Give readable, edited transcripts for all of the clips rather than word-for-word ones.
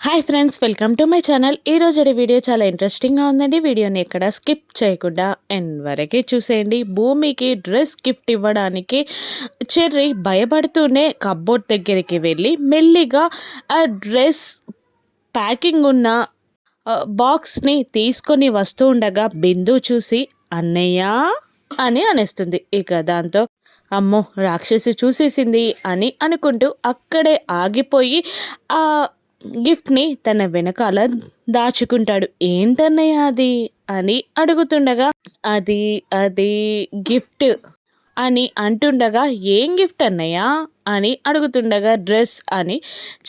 Hi friends, welcome to my channel. ఈరోజు video చాలా ఇంట్రెస్టింగ్గా ఉందండి. వీడియోని ఎక్కడ స్కిప్ చేయకుండా ఎండ్ వరకే చూసేయండి. భూమికి డ్రెస్ గిఫ్ట్ ఇవ్వడానికి చెర్రీ భయపడుతూనే కబ్బోర్డ్ దగ్గరికి వెళ్ళి మెల్లిగా ఆ డ్రెస్ ప్యాకింగ్ ఉన్న బాక్స్ని తీసుకొని వస్తూ ఉండగా బిందు చూసి అన్నయ్య అని అనేస్తుంది. ఇక దాంతో అమ్మో రాక్షసి చూసేసింది అని అనుకుంటూ అక్కడే ఆగిపోయి ఆ గిఫ్ట్ని తన వెనకాల దాచుకుంటాడు. ఏంటన్నయ్య అది అని అడుగుతుండగా అది అది గిఫ్ట్ అని అంటుండగా ఏం గిఫ్ట్ అన్నయ్య అని అడుగుతుండగా డ్రెస్ అని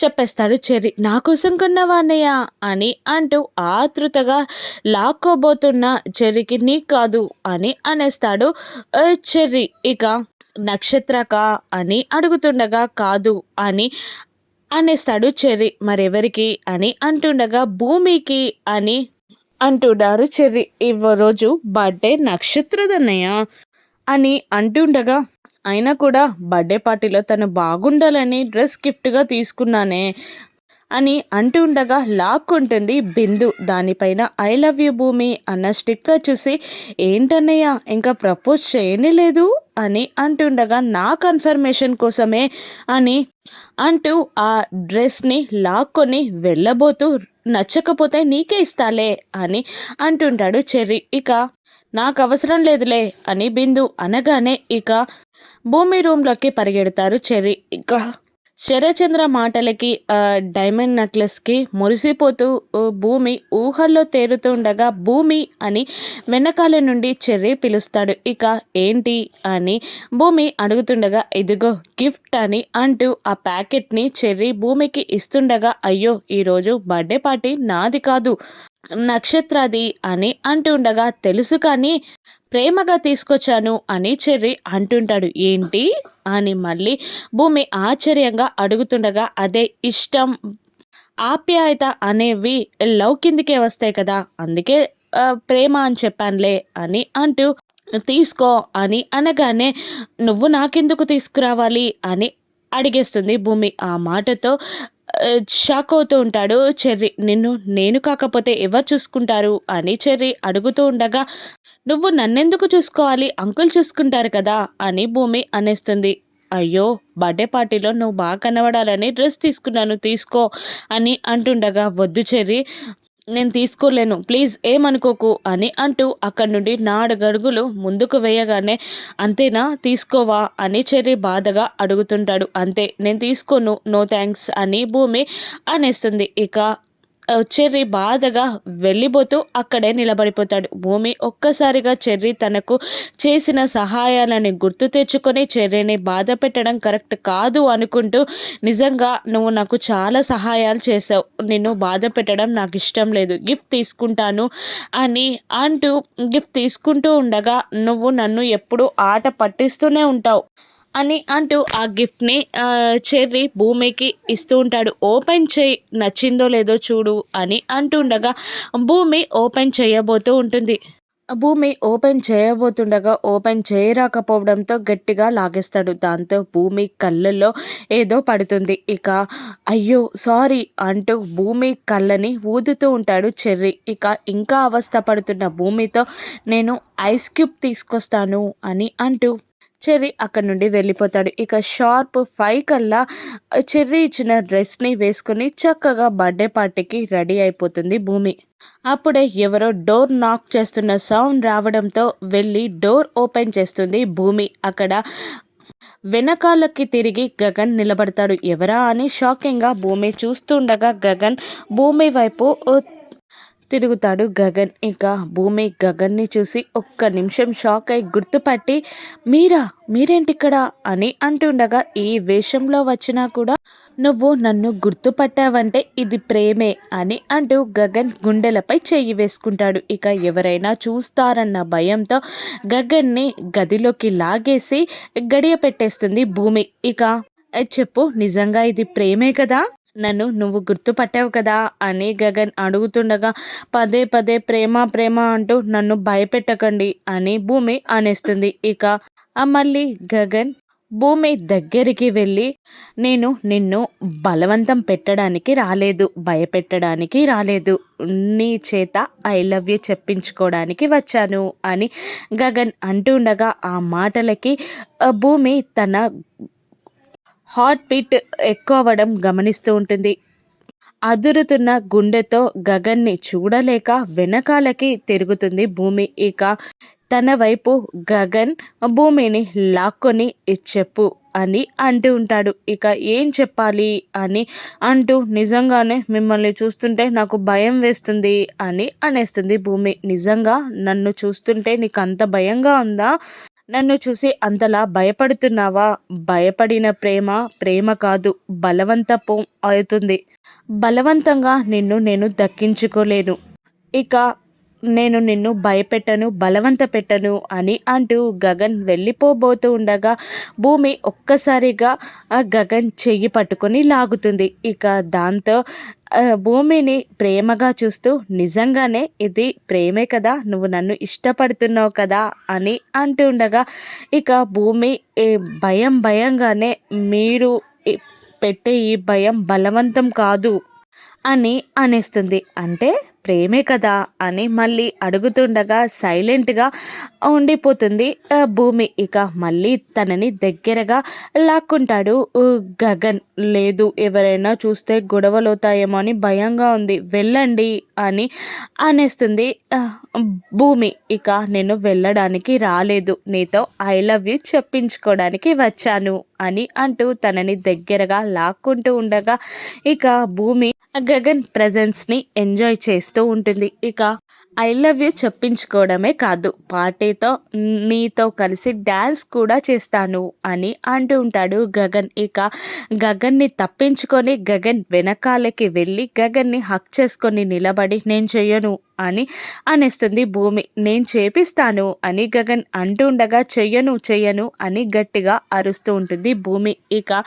చెప్పేస్తాడు చెర్రీ. నా కోసం కొన్నావా అన్నయ్య అని అంటూ ఆతృతగా లాక్కోబోతున్న చెర్రీకి నీ కాదు అని అనేస్తాడు చెర్రీ. ఇక నక్షత్రక అని అడుగుతుండగా కాదు అని అనేస్తాడు చెర్రీ. మరెవరికి అని అంటుండగా భూమికి అని అంటున్నారు చెర్రీ. రోజు బర్త్డే నక్షత్రదన్నయ్య అని అంటుండగా అయినా కూడా బర్త్డే పార్టీలో తను బాగుండాలని డ్రెస్ గిఫ్ట్గా తీసుకున్నానే అని అంటుండగా లాక్కుంటుంది బిందు. దానిపైన ఐ లవ్ యూ భూమి అన్న స్టిక్కర్ చూసి ఏంటన్నయ్య ఇంకా ప్రపోజ్ చేయనే లేదు అని అంటుండగా నా కన్ఫర్మేషన్ కోసమే అని అంటూ ఆ డ్రెస్ని లాక్కొని వెళ్ళబోతూ నచ్చకపోతే నీకే ఇస్తాలే అని అంటుంటాడు చెర్రీ. ఇక నాకు అవసరం లేదులే అని బిందు అనగానే ఇక భూమి రూమ్లోకి పరిగెడతారు చెర్రీ. ఇక శరచంద్ర మాటలకి డైమండ్ నెక్లెస్కి మురిసిపోతూ భూమి ఊహల్లో తేరుతుండగా భూమి అని వెనకాల నుండి చెర్రీ పిలుస్తాడు. ఇక ఏంటి అని భూమి అడుగుతుండగా ఇదిగో గిఫ్ట్ అని అంటూ ఆ ప్యాకెట్ని చెర్రీ భూమికి ఇస్తుండగా అయ్యో ఈరోజు బర్త్డే పార్టీ నాది కాదు నక్షత్రాది అని అంటుండగా తెలుసు కానీ ప్రేమగా తీసుకొచ్చాను అని చెర్రీ అంటుంటాడు. ఏంటి అని మళ్ళీ భూమి ఆశ్చర్యంగా అడుగుతుండగా అదే ఇష్టం ఆప్యాయత అనేవి లవ్ కిందికే వస్తాయి కదా, అందుకే ప్రేమ అని చెప్పానులే అని అంటూ తీసుకో అని అనగానే నువ్వు నాకెందుకు తీసుకురావాలి అని అడిగేస్తుంది భూమి. ఆ మాటతో షాక్ అవుతూ ఉంటాడు చెర్రీ. నేను కాకపోతే ఎవరు చూసుకుంటారు అని చెర్రీ అడుగుతూ ఉండగా నువ్వు నన్నెందుకు చూసుకోవాలి, అంకుల్ చూసుకుంటారు కదా అని భూమి అనేస్తుంది. అయ్యో బర్త్డే పార్టీలో నువ్వు బాగా కనబడాలని డ్రెస్ తీసుకున్నాను తీసుకో అని అంటుండగా వద్దు చెర్రీ నేను తీసుకోలేను ప్లీజ్ ఏమనుకోకు అని అంటూ అక్కడి నుండి 4 అడుగులు ముందుకు వేయగానే అంతేనా తీసుకోవా అని చెర్రీ బాధగా అడుగుతుంటాడు. అంతే నేను తీసుకోను నో థ్యాంక్స్ అని భూమి అనేస్తుంది. ఇక చెర్రీ బాధగా వెళ్ళిపోతూ అక్కడే నిలబడిపోతాడు. భూమి ఒక్కసారిగా చెర్రీ తనకు చేసిన సహాయాలని గుర్తు తెచ్చుకొని చెర్రీని బాధ పెట్టడం కరెక్ట్ కాదు అనుకుంటూ నిజంగా నువ్వు నాకు చాలా సహాయాలు చేసావు, నిన్ను బాధ పెట్టడం నాకు ఇష్టం లేదు, గిఫ్ట్ తీసుకుంటాను అని అంటూ గిఫ్ట్ తీసుకుంటూ ఉండగా నువ్వు నన్ను ఎప్పుడూ ఆట పట్టిస్తూనే ఉంటావు అని అంటూ ఆ గిఫ్ట్ని చెర్రీ భూమికి ఇస్తూ ఉంటాడు. ఓపెన్ చేయి నచ్చిందో లేదో చూడు అని అంటుండగా భూమి ఓపెన్ చేయబోతూ ఉంటుంది. భూమి ఓపెన్ చేయబోతుండగా ఓపెన్ చేయరాకపోవడంతో గట్టిగా లాగేస్తాడు. దాంతో భూమి కళ్ళల్లో ఏదో పడుతుంది. ఇక అయ్యో సారీ అంటూ భూమి కళ్ళని ఊదుతూ ఉంటాడు చెర్రీ. ఇక ఇంకా అవస్థ పడుతున్న భూమితో నేను ఐస్ క్యూబ్ తీసుకొస్తాను అని అంటూ చెర్రీ అక్కడి నుండి వెళ్ళిపోతాడు. ఇక షార్ప్ 5 కల్లా చెర్రీ ఇచ్చిన డ్రెస్ని వేసుకుని చక్కగా బర్త్డే పార్టీకి రెడీ అయిపోతుంది భూమి. అప్పుడే ఎవరో డోర్ నాక్ చేస్తున్న సౌండ్ రావడంతో వెళ్ళి డోర్ ఓపెన్ చేస్తుంది భూమి. అక్కడ వెనకాలకి తిరిగి గగన్ నిలబడతాడు. ఎవరా అని షాకింగ్గా భూమి చూస్తుండగా గగన్ భూమి వైపు తిరుగుతాడు గగన్. ఇక భూమి గగన్ని చూసి ఒక్క నిమిషం షాక్ అయి గుర్తుపట్టి మీరేంటి ఇక్కడ అని అంటుండగా ఈ వేషంలో వచ్చినా కూడా నువ్వు నన్ను గుర్తుపట్టావంటే ఇది ప్రేమే అని అంటూ గగన్ గుండెలపై చెయ్యి వేసుకుంటాడు. ఇక ఎవరైనా చూస్తారన్న భయంతో గగన్ని గదిలోకి లాగేసి గడియ పెట్టేస్తుంది భూమి. ఇక చెప్పు నిజంగా ఇది ప్రేమే కదా, నన్ను నువ్వు గుర్తుపట్టావు కదా అని గగన్ అడుగుతుండగా పదే పదే ప్రేమ ప్రేమ అంటూ నన్ను భయపెట్టకండి అని భూమి అనేస్తుంది. ఇక మళ్ళీ గగన్ భూమి దగ్గరికి వెళ్ళి, నేను నిన్ను బలవంతం పెట్టడానికి రాలేదు, భయపెట్టడానికి రాలేదు, నీ చేత ఐ లవ్ యూ చెప్పించుకోవడానికి వచ్చాను అని గగన్ అంటుండగా ఆ మాటలకి భూమి తన హార్ట్ బీట్ ఎక్కువ అవ్వడం గమనిస్తూ ఉంటుంది. అదురుతున్న గుండెతో గగన్ని చూడలేక వెనకాలకి తిరుగుతుంది భూమి. ఇక తన వైపు గగన్ భూమిని లాక్కొని చెప్పు అని అంటూ ఉంటాడు. ఇక ఏం చెప్పాలి అని అంటూ, నిజంగానే మిమ్మల్ని చూస్తుంటే నాకు భయం వేస్తుంది అని అనేస్తుంది భూమి. నిజంగా నన్ను చూస్తుంటే నీకు అంత భయంగా ఉందా? నన్ను చూసి అంతలా భయపడుతున్నావా? భయపడిన ప్రేమ ప్రేమ కాదు, బలవంతపు అవుతుంది. బలవంతంగా నిన్ను నేను దక్కించుకోలేను. ఇక నేను నిన్ను భయపెట్టను, బలవంత పెట్టను అని అంటూ గగన్ వెళ్ళిపోబోతూ ఉండగా భూమి ఒక్కసారిగా గగన్ చెయ్యి పట్టుకొని లాగుతుంది. ఇక దాంతో భూమిని ప్రేమగా చూస్తూ, నిజంగానే ఇది ప్రేమే కదా, నువ్వు నన్ను ఇష్టపడుతున్నావు కదా అని అంటూ ఉండగా ఇక భూమి భయంగానే, మీరు పెట్టే ఈ భయం బలవంతం కాదు అని అనేస్తుంది. అంటే ప్రేమే కదా అని మళ్ళీ అడుగుతుండగా సైలెంట్గా ఉండిపోతుంది భూమి. ఇక మళ్ళీ తనని దగ్గరగా లాక్కుంటాడు గగన్. లేదు, ఎవరైనా చూస్తే గొడవలవుతాయేమో అని భయంగా ఉంది, వెళ్ళండి అని అనేస్తుంది భూమి. ఇక నేను వెళ్ళడానికి రాలేదు, నీతో ఐ లవ్ యూ చెప్పించుకోవడానికి వచ్చాను అని అంటూ తనని దగ్గరగా లాక్కుంటూ ఉండగా ఇక భూమి గగన్ ప్రజెన్స్ని ఎంజాయ్ చేస్తూ ఉంటుంది. ఇక ఐ లవ్ యూ చెప్పించుకోవడమే కాదు, పార్టీతో నీతో కలిసి డ్యాన్స్ కూడా చేస్తాను అని అంటూ ఉంటాడు గగన్. ఇక గగన్ని తప్పించుకొని గగన్ వెనకాలకి వెళ్ళి గగన్ని హక్ చేసుకొని నిలబడి, నేను చెయ్యను అని అనేస్తుంది భూమి. నేను చేపిస్తాను అని గగన్ అంటూ ఉండగా చెయ్యను అని గట్టిగా అరుస్తూ ఉంటుంది భూమి. ఇక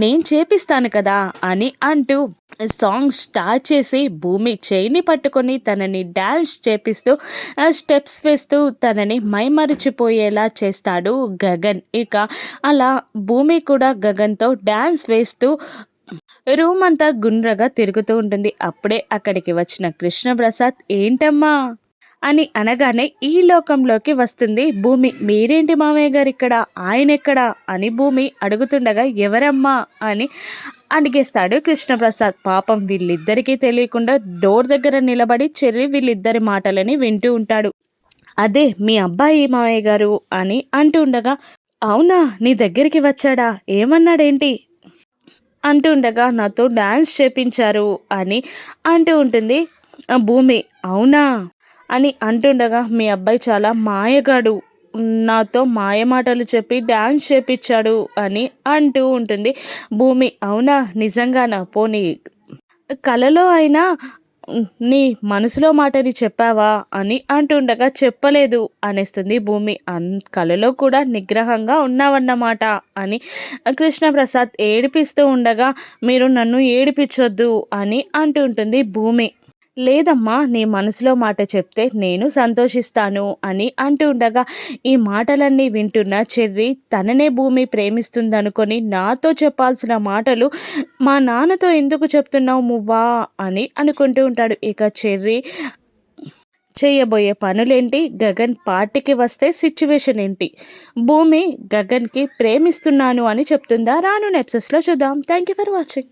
నేను చేపిస్తాను కదా అని అంటూ సాంగ్ స్టార్ట్ చేసి భూమి చేయిని పట్టుకొని తనని డ్యాన్స్ చేపిస్తూ స్టెప్స్ వేస్తూ తనని మైమరిచిపోయేలా చేస్తాడు గగన్. ఇక అలా భూమి కూడా గగన్తో డ్యాన్స్ వేస్తూ రూమ్ అంతా గుండ్రగా తిరుగుతూ ఉంటుంది. అప్పుడే అక్కడికి వచ్చిన కృష్ణప్రసాద్, ఏంటమ్మా అని అనగానే ఈ లోకంలోకి వస్తుంది భూమి. మీరేంటి మామయ్య గారు ఇక్కడ, ఆయన ఎక్కడా అని భూమి అడుగుతుండగా ఎవరమ్మా అని అడిగేస్తాడు కృష్ణప్రసాద్. పాపం వీళ్ళిద్దరికీ తెలియకుండా డోర్ దగ్గర నిలబడి చెర్రి వీళ్ళిద్దరి మాటలని వింటూ ఉంటాడు. అదే మీ అబ్బాయి మామయ్య గారు అని అంటూ ఉండగా, అవునా, నీ దగ్గరికి వచ్చాడా, ఏమన్నాడేంటి అంటూ ఉండగా, నాతో డ్యాన్స్ చేపించారు అని అంటూ ఉంటుంది భూమి. అవునా అని అంటుండగా, మీ అబ్బాయి చాలా మాయగాడు, నాతో మాయమాటలు చెప్పి డ్యాన్స్ చేపించాడు అని అంటూ ఉంటుంది భూమి. అవునా, నిజంగానా? పోనీ కలలో అయినా నీ మనసులో మాటని చెప్పావా అని అంటుండగా, చెప్పలేదు అనేస్తుంది భూమి. కలలో కూడా నిగ్రహంగా ఉన్నావన్నమాట అని కృష్ణప్రసాద్ ఏడిపిస్తూ ఉండగా, మీరు నన్ను ఏడిపించొద్దు అని అంటుంటుంది భూమి. లేదమ్మా, నీ మనసులో మాట చెప్తే నేను సంతోషిస్తాను అని అంటూ ఉండగా ఈ మాటలన్నీ వింటున్న చెర్రి తననే భూమి ప్రేమిస్తుందనుకొని నాతో చెప్పాల్సిన మాటలు మా నాన్నతో ఎందుకు చెప్తున్నావు మువ్వా అని అనుకుంటూ ఉంటాడు. ఇక చెర్రి చేయబోయే పనులేంటి, గగన్ పార్టీకి వస్తే సిచ్యువేషన్ ఏంటి, భూమి గగన్కి ప్రేమిస్తున్నాను అని చెప్తుందా, రాను ఎపిసోడ్స్లో చూద్దాం. Thank you for watching.